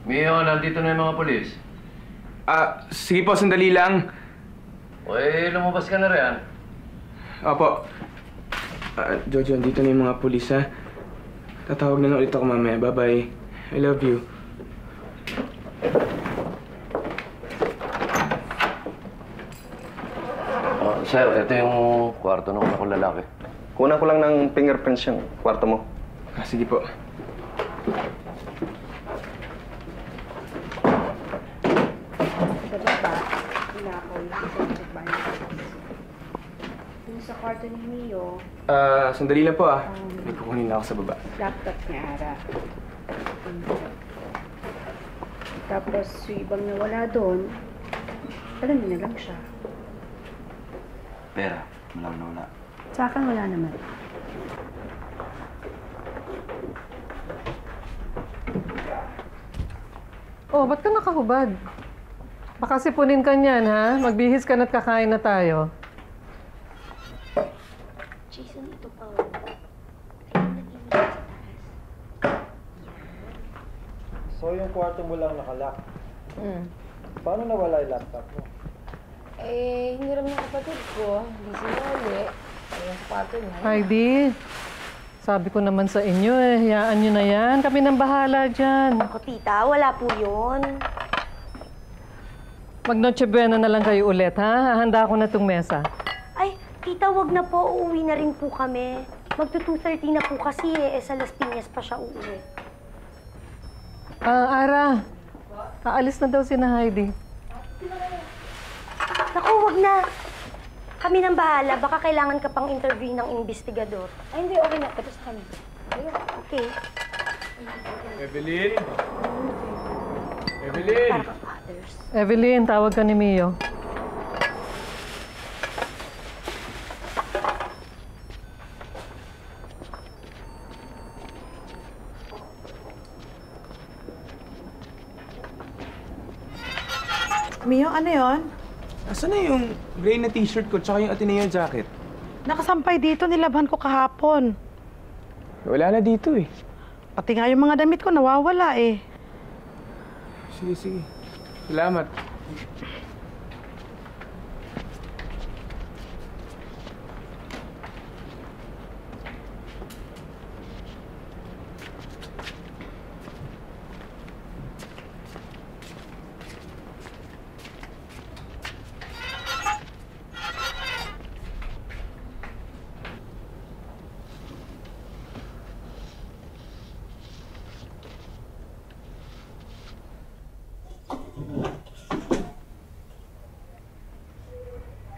Mio, nandito na yung mga polis. Sige po, sandali lang. Lumabas ka na rin. Opo. Jojo, andito na yung mga pulis, ha? Tatawag na lang ulit ako mamaya. Bye-bye. I love you. Sir, ito yung kwarto ng akong lalaki. Kunan ko lang ng fingerprints yung kwarto mo. Sige po. Sa baba, hinakaw yung sa bahay. Yung sa kwarto ni Mio, Sandali lang po, may kukunin na ako sa baba. laptop ni Ara. Tapos, yung ibang nawala doon, alam niyo na lang siya. Pera, malang na wala. Sa akin, wala naman. Oh, ba't ka nakahubad? Baka sipunin ka niyan, ha? Magbihis ka na't kakain na tayo. Jason, ito pa. Ayun, nag-inis sa taas. So, yung kwarto mo lang nakalock. Paano nawala yung laptop mo? Hindi naman ang kapatid ko. Hindi sinali. Ayun sa kwarto niya. Heidi, sabi ko naman sa inyo hayaan nyo na yan. Kami nang bahala dyan. Ako, tita, wala po yun. Mag-Noche Buena na lang kayo ulit, ha? Hahanda ko na tong mesa. Ay, tita, wag na po. Uuwi na rin po kami. Magto-2:30 na po kasi sa Las Piñas pa siya uuwi. Ara, aalis na daw si na Heidi. Naku, wag na. Kami nang bahala. Baka kailangan ka pang interview ng investigador. Ay, hindi. Okay na. Tapos na kami. Ayun, okay. Evelyn? Evelyn! Para ka fathers. Evelyn, tawag ka ni Mio. Mio, ano yon? Asan na yung gray na t-shirt ko tsaka yung Ateneo jacket? Nakasampay dito, nilabhan ko kahapon. Wala na dito eh. Pati nga yung mga damit ko nawawala eh. Sige, sige. Salamat.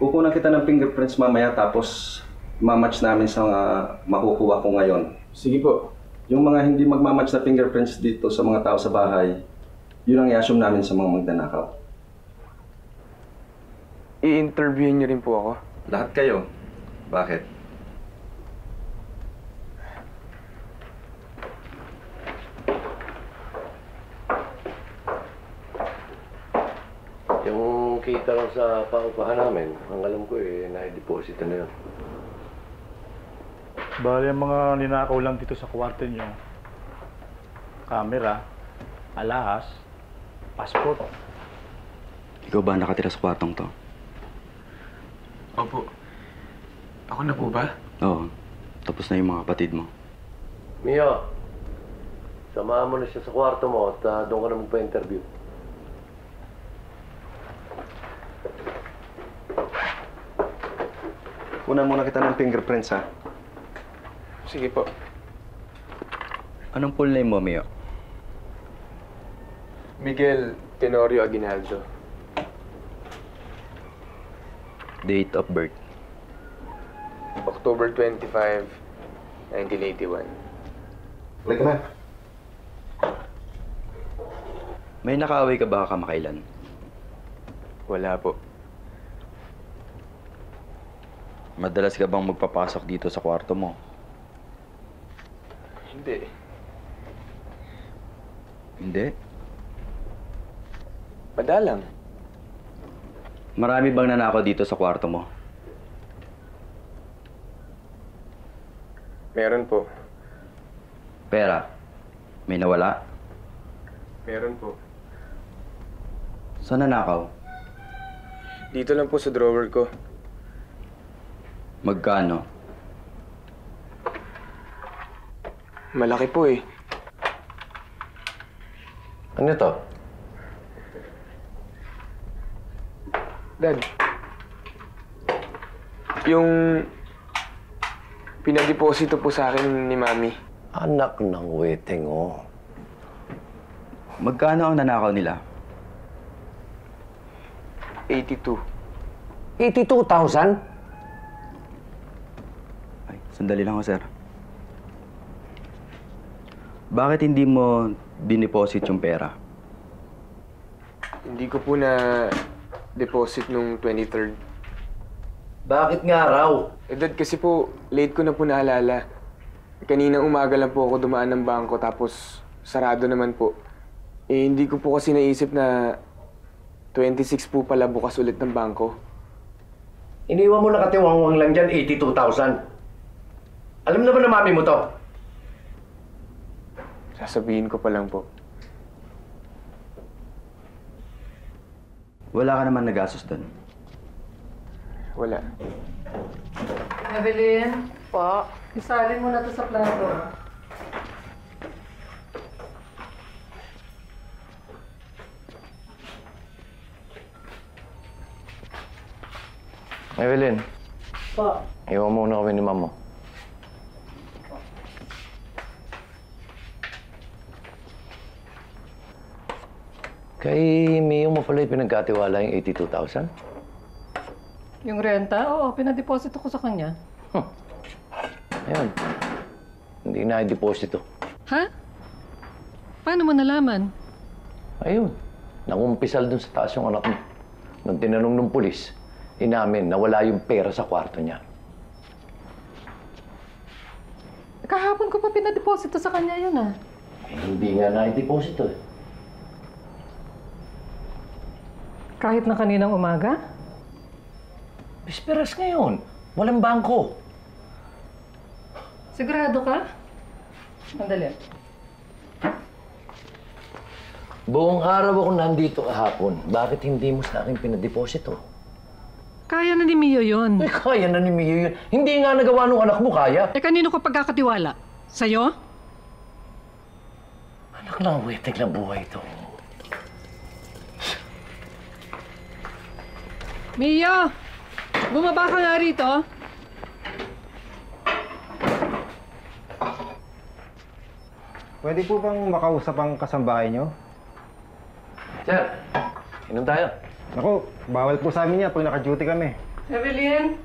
Kukunan kita ng fingerprints mamaya tapos mamatch namin sa mga makukuha ko ngayon. Sige po. Yung mga hindi magmamatch na fingerprints dito sa mga tao sa bahay, yun ang i-assume namin sa mga magnanakaw. I-interviewin niyo rin po ako. Lahat kayo. Bakit? Yung kita lang sa paupahan namin, ang alam ko na-deposit na yun. Bali, ang mga ninakaw lang dito sa kwarto nyo. Camera, alahas, passport. Ikaw ba nakatira sa kwartong to? Opo. Ako na po ba? Oo. Tapos na yung mga kapatid mo. Mio, samahan mo na siya sa kwarto mo at doon ka na magpa-interview. Kunan muna kita ng fingerprints, ha? Sige po. Anong full name mo, Mio? Miguel Tenorio Aguinaldo. Date of birth? October 25, 1981. Like na. May nakaaway ka ba kamakailan? Wala po. Madalas ka bang magpapasok dito sa kwarto mo? Hindi. Hindi? Madalang. Marami bang nanakaw dito sa kwarto mo? Meron po. Pera? May nawala? Meron po. Saan nanakaw? Dito lang po sa drawer ko. Magkano? Malaki po eh. Ano to? Dad, yung pinadeposito po sa akin ni Mami. Anak ng weteng, oh. Magkano ang nanakaw nila? 82. 82,000? Ay, sandali lang ako, sir. Bakit hindi mo dineposit yung pera? Hindi ko po na deposit nung 23rd. Bakit nga raw? Eh, Dad, kasi po, late ko na po naalala. Kaninang umaga lang po ako dumaan ng bangko tapos sarado naman po. Eh, hindi ko po kasi naisip na 26 po pala bukas ulit ng bangko. Iniwan mo nakatiwangwang lang dyan, 82,000. Alam na ba na mami mo to? Sasabihin ko pa lang po. Wala ka naman nagastos doon. Wala. Evelyn? Po? Isalin mo na to sa plato. Evelyn, Po? iwan muna kami ni Mama. Kay Mio mo pala yung pinagkatiwala yung 82,000? Yung renta? Oo, pinadeposito ko sa kanya. Ayun. Hindi na i-deposito. Ha? Paano mo nalaman? Ayun. Nangumpisal dun sa taas yung anak mo. Nung tinanong ng pulis, inamin na wala yung pera sa kwarto niya. Kahapon ko pa pinadeposito sa kanya yun ah. Eh, hindi nga na i-deposito eh. Kahit na kaninang umaga? Bisperas ngayon. Walang bangko. Sigurado ka? Sandali. Buong araw ako nandito kahapon. Bakit hindi mo sa akin pinadeposito? Kaya na ni Mio yun. Eh, kaya na ni Mio yun. Hindi nga nagawa nung anak mo, kaya. Eh, kanino ko pagkakatiwala? Sa'yo? Anak lang, wetek lang buhay ito. Mio! Bumaba ka nga rito. Pwede po bang makausap ang kasambahay nyo? Sir, inom tayo. Naku, bawal po sa amin yan pag naka-duty kami. Evelyn?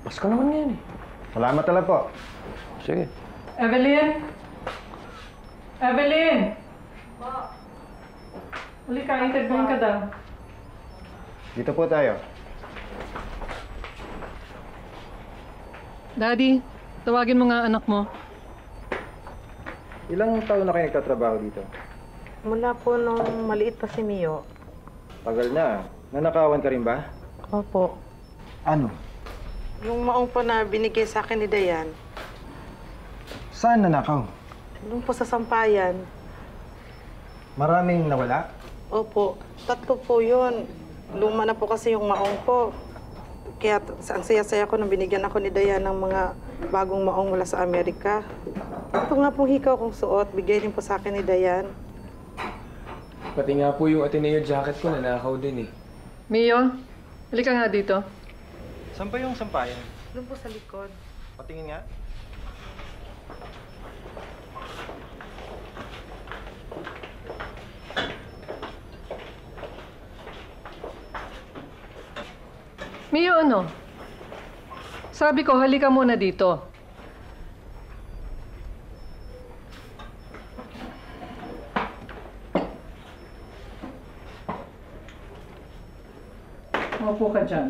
Pasko naman yan eh. Salamat talaga po. Sige. Evelyn? Evelyn! Uli ka, interviewin ka daw. Dito po tayo. Daddy, tawagin mo nga anak mo. Ilang taon na kayo nagtatrabaho dito? Mula po nung maliit pa si Mio. Tagal na. Nanakawan ka rin ba? Opo. Ano? Yung maong po na binigay sa akin ni Dayan, Saan nanakaw? doon po sa Sampayan. Maraming nawala? Opo, 3 po yun. Luma na po kasi yung maong ko. Kaya ang saya-saya ko nung binigyan ako ni Dayan ng mga bagong maong mula sa Amerika. Ito nga pong hikaw kong suot, bigay din po sa akin ni Dayan. Pati nga po yung Ateneo jacket ko nanakaw din eh. Mio, halika nga dito. Saan pa yung sampayan? Doon po sa likod. Patingin nga. Mio, ano? Sabi ko, halika muna dito. Maupo ka dyan.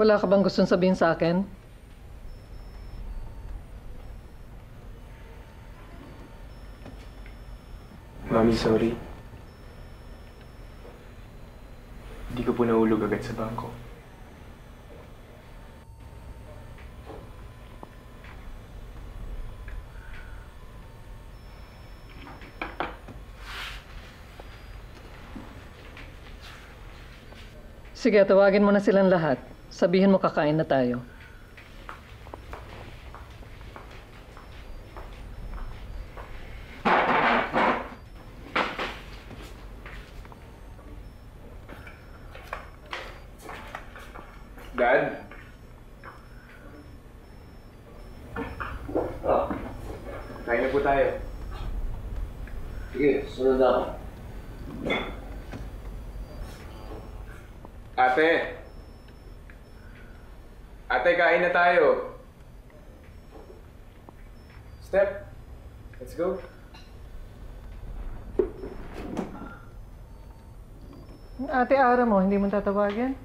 Wala ka bang gustong sabihin sa akin? Mami, sorry. Hindi ko po nahulog agad sa bangko. Sige, tawagin mo na silang lahat. Sabihin mo kakain na tayo. Dad? Kain na po tayo. Sige, sunod na ako. Ate! Ate, kain na tayo. Step. Let's go. Ate Ara mo, hindi mo tatawagin?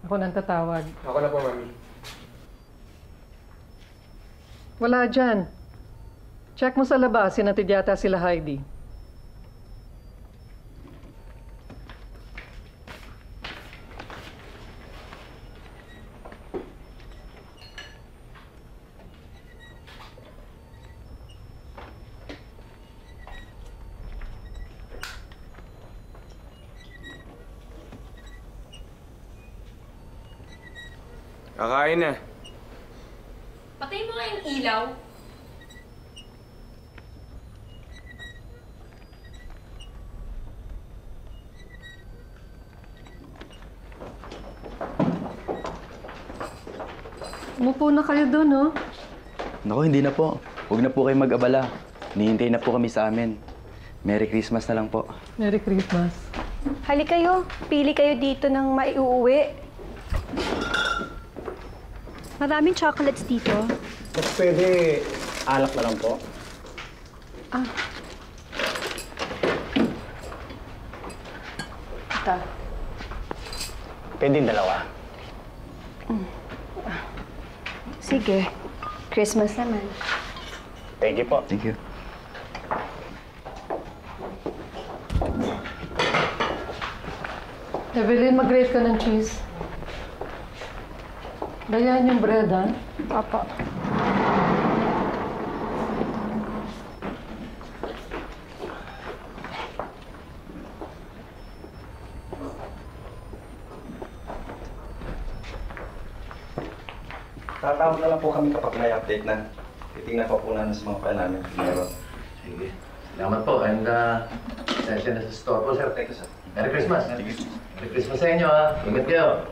Ako nang tatawag. Ako na po, Mami. Wala dyan. Check mo sa labas, sinatid yata sila Heidi. Kakain na. Patay mo nga yung ilaw. Umupo na kayo doon, oh. Naku, hindi na po. Huwag na po kayo mag-abala. Hinihintay na po kami sa amin. Merry Christmas na lang po. Merry Christmas. Hali kayo. Pili kayo dito ng maiuuwi. Maraming chocolates dito. Mas pwede alak na lang po. Ito. Pwede yung dalawa. Sige. Christmas naman. Thank you po. Thank you. Evelyn, mag-grate ka ng cheese. Dayan yung bread, ha? Opo. Tatawag na lang po kami kapag may update na. Titingnan po namin sa mga file namin. Meron. Sige. Salamat po. And, sensya na sa store po, sir. Thank you, sir. Merry Christmas. Merry Christmas sa inyo, ha. Ingat kayo.